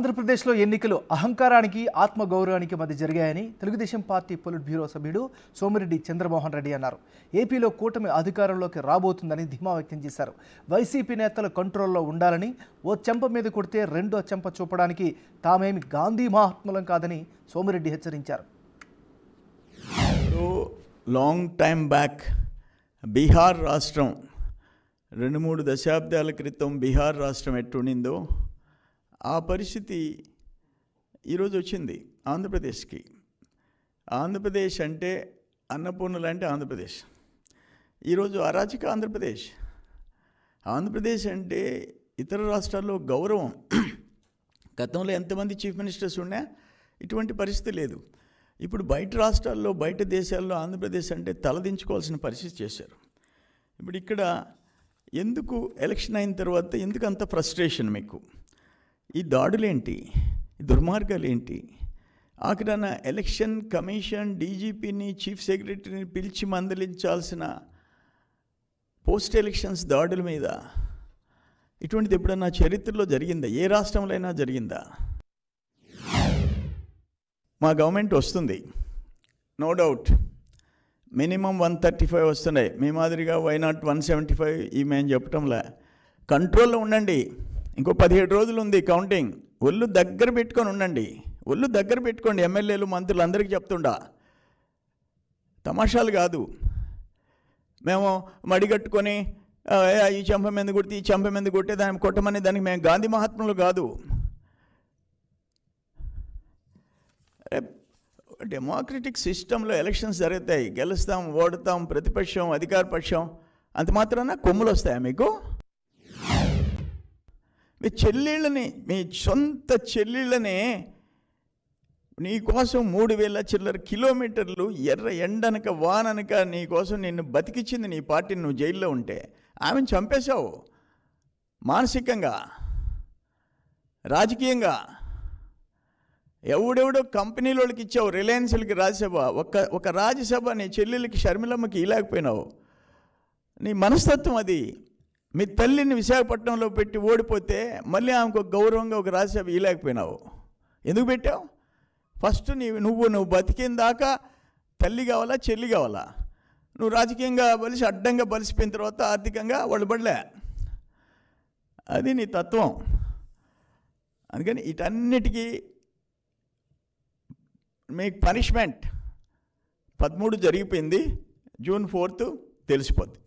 ఆంధ్రప్రదేశ్లో ఎన్నికలు అహంకారానికి ఆత్మగౌరవానికి మధ్య జరిగాయని తెలుగుదేశం పార్టీ పొలిట్ బ్యూరో సభ్యుడు సోమిరెడ్డి చంద్రమోహన్ రెడ్డి అన్నారు. ఏపీలో కూటమి అధికారంలోకి రాబోతుందని ధీమా వ్యక్తం చేశారు. వైసీపీ నేతలు కంట్రోల్లో ఉండాలని, ఓ చెంప మీద కొడితే రెండో చెంప చూపడానికి తామేమి గాంధీ మహాత్ములం కాదని సోమిరెడ్డి హెచ్చరించారు. లాంగ్ టైం బ్యాక్ బీహార్ రాష్ట్రం 2-3 దశాబ్దాల క్రితం బీహార్ రాష్ట్రం ఎట్టుండిందో ఆ పరిస్థితి ఈరోజు వచ్చింది ఆంధ్రప్రదేశ్కి. ఆంధ్రప్రదేశ్ అంటే అన్నపూర్ణ లాంటి ఆంధ్రప్రదేశ్. ఈరోజు అరాచక ఆంధ్రప్రదేశ్. ఆంధ్రప్రదేశ్ అంటే ఇతర రాష్ట్రాల్లో గౌరవం. గతంలో ఎంతమంది చీఫ్ మినిస్టర్స్ ఉన్నా ఇటువంటి పరిస్థితి లేదు. ఇప్పుడు బయట రాష్ట్రాల్లో, బయట దేశాల్లో ఆంధ్రప్రదేశ్ అంటే తలదించుకోవాల్సిన పరిస్థితి చేశారు. ఇప్పుడు ఇక్కడ ఎందుకు ఎలక్షన్ అయిన తర్వాత ఎందుకు అంత ఫ్రస్ట్రేషన్ మీకు? ఈ దాడులేంటి, ఈ దుర్మార్గాలు ఏంటి? ఆఖరణ ఎలక్షన్ కమిషన్ డీజీపీని, చీఫ్ సెక్రటరీని పిలిచి మందలించాల్సిన పోస్ట్ ఎలక్షన్స్ దాడుల మీద ఇటువంటిది ఎప్పుడన్నా చరిత్రలో జరిగిందా? ఏ రాష్ట్రంలో అయినా జరిగిందా? మా గవర్నమెంట్ వస్తుంది, నో డౌట్. మినిమం 135 వస్తున్నాయి. మీ మాదిరిగా వై నాట్ 175 ఈ మేము చెప్పటంలా. కంట్రోల్లో ఉండండి. ఇంకో 17 రోజులు ఉంది కౌంటింగ్. ఒళ్ళు దగ్గర పెట్టుకొని ఉండండి. ఒళ్ళు దగ్గర పెట్టుకోండి. ఎమ్మెల్యేలు, మంత్రులు అందరికీ చెప్తుండా. తమాషాలు కాదు. మేము మడిగట్టుకొని ఈ చెంప మీద కొడితే, ఈ చెంప మీద కొట్టే దాన్ని కొట్టమని దానికి మేము గాంధీ మహాత్ములు కాదు. డెమోక్రటిక్ సిస్టంలో ఎలక్షన్స్ జరుగుతాయి. గెలుస్తాం, ఓడతాం, ప్రతిపక్షం, అధికార పక్షం. అంత మాత్రాన కొమ్ములు వస్తాయా మీకు? మీ చెల్లెళ్ళని, మీ సొంత చెల్లెళ్ళనే నీకోసం 3000 చిల్లర కిలోమీటర్లు ఎర్ర ఎండనక వాననక నీకోసం నిన్ను బతికిచ్చింది నీ పార్టీని. నువ్వు జైల్లో ఉంటే ఆమెను చంపేశావు. మానసికంగా, రాజకీయంగా. ఎవడెవడో కంపెనీలోకి ఇచ్చావు. రిలయన్స్లకి రాజ్యసభ, ఒక రాజ్యసభ నీ చెల్లెలకి, షర్మిలమ్మకి ఇలాకపోయినావు. నీ మనస్తత్వం అది. మీ తల్లిని విశాఖపట్నంలో పెట్టి ఓడిపోతే మళ్ళీ ఆమెకు గౌరవంగా ఒక రాజ్యసభ ఇలాకపోయినావు. ఎందుకు పెట్టావు? ఫస్ట్ నువ్వు బతికిన దాకా తల్లి కావాలా, చెల్లి కావాలా? నువ్వు రాజకీయంగా బలిసి అడ్డంగా బలిసిపోయిన తర్వాత ఆర్థికంగా వాళ్ళు పడలే. అది నీ తత్వం. అందుకని వీటన్నిటికీ మీకు పనిష్మెంట్ 13 జరిగిపోయింది. జూన్ 4 తెలిసిపోద్ది.